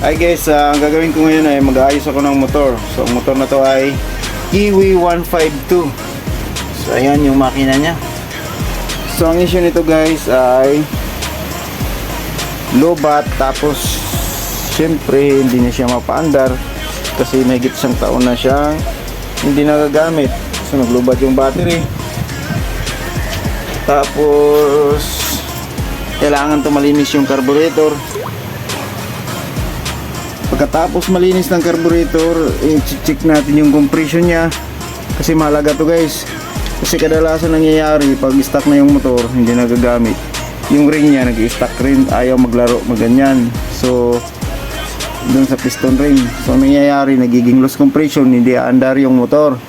Hi guys, ang gagawin ko ngayon ay mag-aayos ako ng motor. So ang motor na to ay Kiwi 152. So ayan yung makina niya. So ang issue nito guys ay low bat, tapos syempre hindi na siya mapaandar kasi may higit isang taon na siyang hindi nagagamit. So nag-low bat yung battery. Tapos kailangan to malinis yung carburetor. Pagkatapos malinis ng carburetor, i-check natin yung compression niya kasi mahalaga to guys. Kasi kadalasan nangyayari pag stuck na yung motor, hindi nagagamit, yung ring niya nag-stuck rin, ayaw maglaro, maganyan. So dun sa piston ring, so nangyayari nagiging loose compression, hindi aandar yung motor.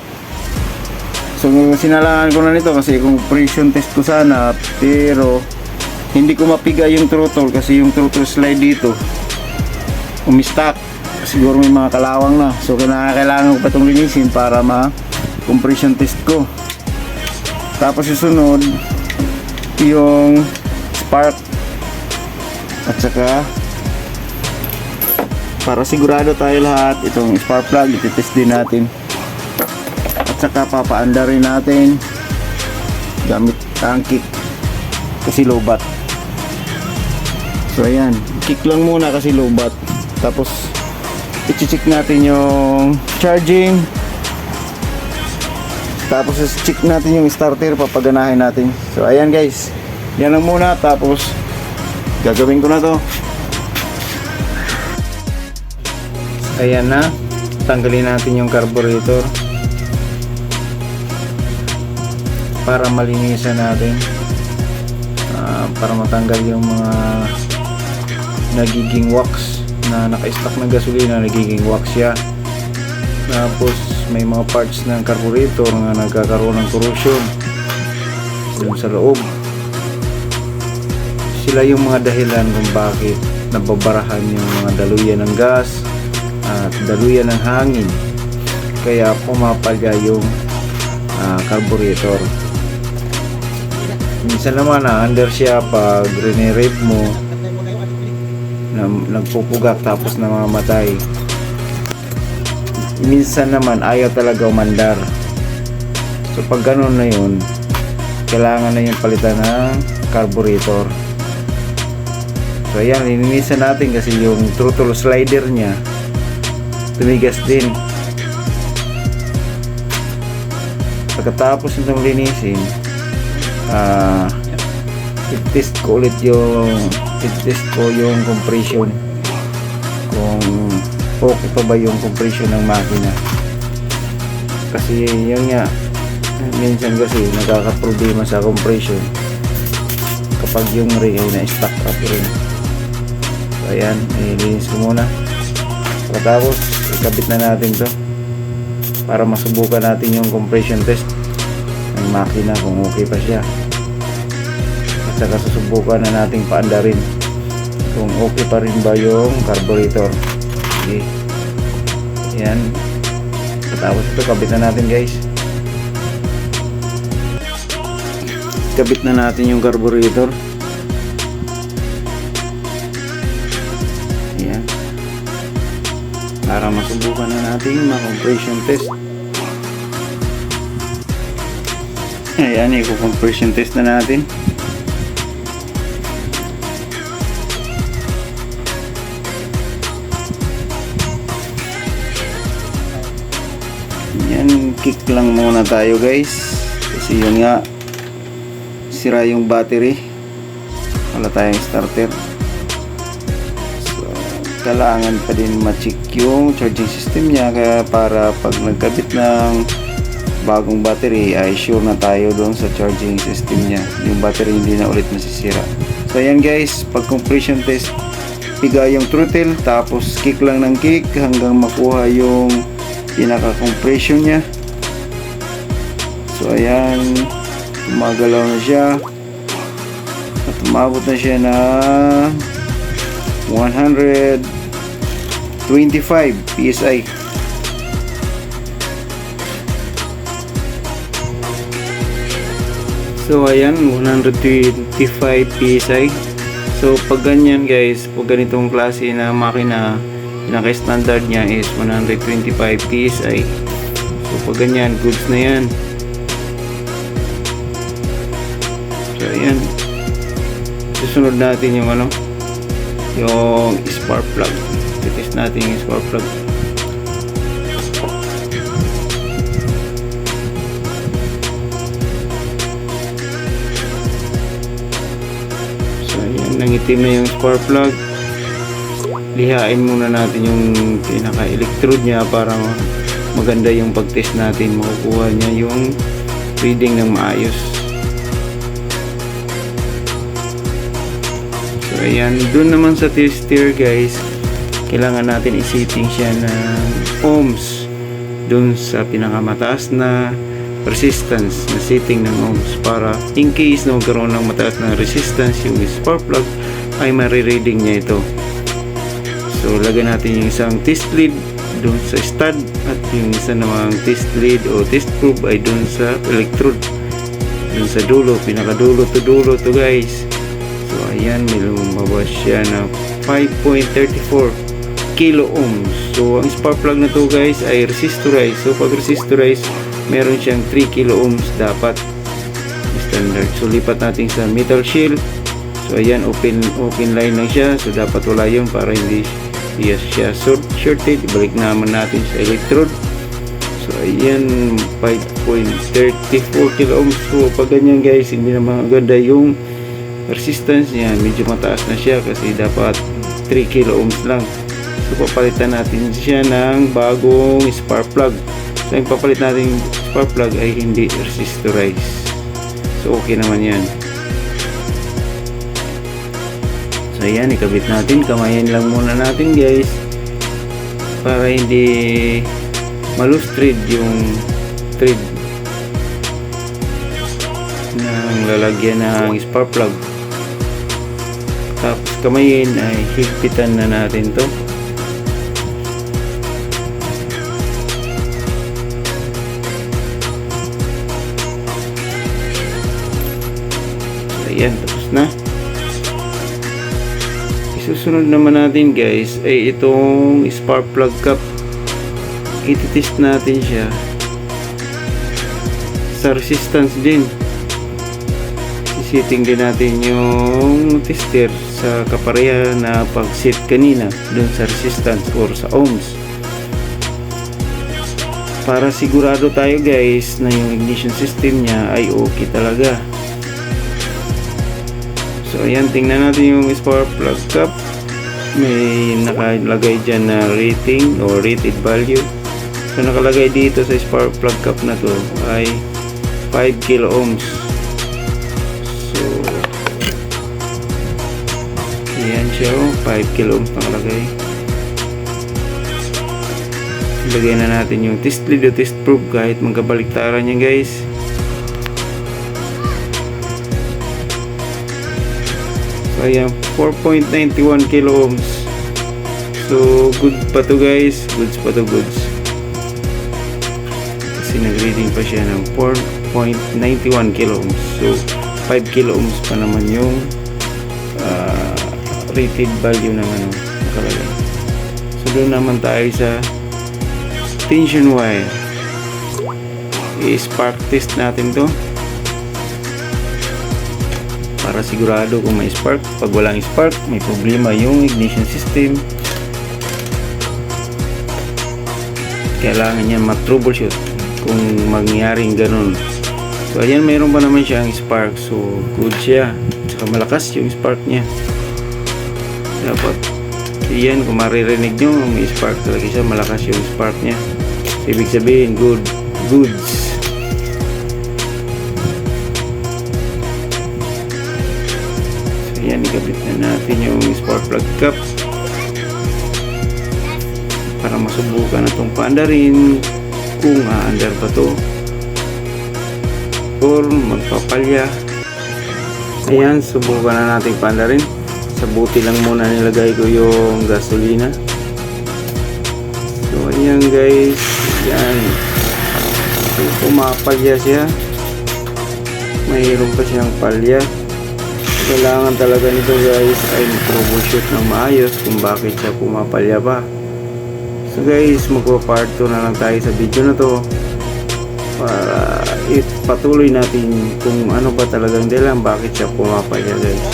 So sinalangan ko na nito kasi compression test ko sana, pero hindi ko mapiga yung throttle kasi yung throttle slide dito umistak, siguro may mga kalawang na. So kailangan ko pa itong linisin para ma-compression test ko. Tapos susunod yung spark, at saka para sigurado tayo lahat, itong spark plug ititest din natin, at saka papaandarin natin gamit ang kick kasi low bat. So ayan, kick lang muna kasi low bat. Tapos i-check natin yung charging, tapos i-check natin yung starter, papaganahin natin. So ayan guys, yan lang muna. Tapos gagawin ko na to. Ayan na, tanggalin natin yung carburetor para malinisan natin, para matanggal yung mga nagiging wax na naka-stock ng gasolina, nagiging wax siya. Tapos may mga parts ng carburetor na nagkakaroon ng corrosion dun sa loob. Sila yung mga dahilan kung bakit nababarahan yung mga daluyan ng gas at daluyan ng hangin, kaya pumapaga yung carburetor. Minsan naman under siya pag rene-rev mo, nagpupugak tapos namamatay. Minsan naman ayaw talaga umandar. So pag ganun na yun, kailangan na yung palitan ng carburetor. So ayan, linisan natin kasi yung throttle slider nya tumigas din. Pagkatapos nitong linisin, i-test ko ulit yung compression, kung okay pa ba yung compression ng makina. Kasi yun nga, minsan kasi nakaka-problema sa compression kapag yung ring ay na-stuck up rin. So ayan, ilinis ko muna. Pagkatapos ikabit na natin to para masubukan natin yung compression test ng makina kung okay pa siya. At saka susubukan na nating paandarin kung okay pa rin ba yung carburetor. Okay. Ayan. Tapos ito, kabit na natin guys. Kabit na natin yung carburetor. Ayan. Para masubukan na natin ma-compression test. Ayan, i-compression test na natin. Yan, kick lang muna tayo guys kasi yun nga, sira yung battery, wala tayong starter. So kailangan pa din ma-check yung charging system nya, kaya para pag nagkabit ng bagong battery ay sure na tayo doon sa charging system nya, yung battery hindi na ulit masisira. So ayan guys, pag compression test, piga yung throttle, tapos kick lang ng kick hanggang makuha yung pinaka-compression nya. So ayan, gumagalaw na siya at umabot na siya na 125 PSI. So ayan, 125 PSI. So pag ganyan guys, pag ganitong klase na makina, pinaka-standard niya is 125 PSI. So pag ganyan, goods na yan. So ayan, susunod natin yung yung spark plug. Test natin yung spark plug. So ayan, nangitim na yung spark plug. Lihain muna natin yung pinaka-electrode niya para maganda yung pag-test natin. Makukuha niya yung reading ng maayos. So ayan, dun naman sa tester guys, kailangan natin i-setting siya ng ohms dun sa pinakamataas na resistance na setting ng ohms, para in case na magkaroon ng mataas na resistance yung spark plug ay marireading niya ito. So lagyan natin yung isang test lead dun sa stud at yung isa namang test lead o test probe ay dun sa electrode, dun sa dulo, pinakadulo to dulo to guys. So ayan, may lumabas siya na 5.34 kilo ohms. So ang spark plug na to guys ay resistorized. So pag resistorized, meron siyang 3 kilo ohms dapat standard. So lipat natin sa metal shield. So ayan, open line lang siya. So dapat wala yun para hindi siya shorted. Ibalik naman natin sa electrode. So ayan, 5.34 kilo ohms. So pag ganyan guys, hindi na maganda yung resistance niya. Medyo mataas na siya kasi dapat 3 kilo ohms lang. So papalitan natin siya ng bagong spark plug. So yung papalit natin spark plug ay hindi resistorized. So okay naman yan. So ayan, ikabit natin. Kamayin lang muna natin guys para hindi malustrid yung thread ng lalagyan ng spark plug. Tapos kamayin ay higpitan na natin to. Ayan, tapos na. Isusunod naman natin guys ay itong spark plug cap. Ititest natin siya sa resistance din. Isiting din natin yung tester sa kapareha na pag-set kanina dun sa resistance or sa ohms, para sigurado tayo guys na yung ignition system niya ay okay talaga. So ayan, tingnan natin yung spark plug cap. May nakalagay dyan na rating o rated value. So nakalagay dito sa spark plug cap na to ay 5 kilo ohms. So ayan siya, 5 kilo ohms nakalagay. Ilagay na natin yung test lead o test probe kahit magkabaliktaran yan guys. So ayan, 4.91 kilo ohms. So good pa to guys, goods pa to, goods. Kasi nag-reading pa siya ng 4.91 kilo ohms. So 5 kilo ohms pa naman yung rated value ng nakalagay. So doon naman tayo sa tension wire. I-spark test natin to para sigurado kung may spark. Pag walang spark, may problema yung ignition system. Kailangan niya ma-troubleshoot kung mangyaring ganun. So ayan, mayroon pa naman siyang spark. So good siya. Saka malakas yung spark niya. Dapat iyan, kung maririnig nyo, may spark talaga siya. Malakas yung spark niya. Ibig sabihin, goods. So yan, ikabit na natin yung spark plug cap para masubukan na itong paandarin kung aandar ba to or magpapalya. Ayan, subukan na natin paandarin. Sa buti lang muna nilagay ko yung gasolina. So ayan guys, yan. So, pumapalya siya. Mayroon pa siyang palya. Kailangan talaga nito guys ay troubleshoot ng maayos kung bakit siya pumapalya pa. So guys, magpa-part 2 na lang tayo sa video na to para ipatuloy natin kung ano ba talagang dahilan bakit siya pumapaya guys.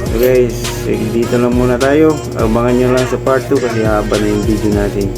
So guys, dito lang muna tayo. Abangan nyo lang sa part 2 kasi haba na yung video natin.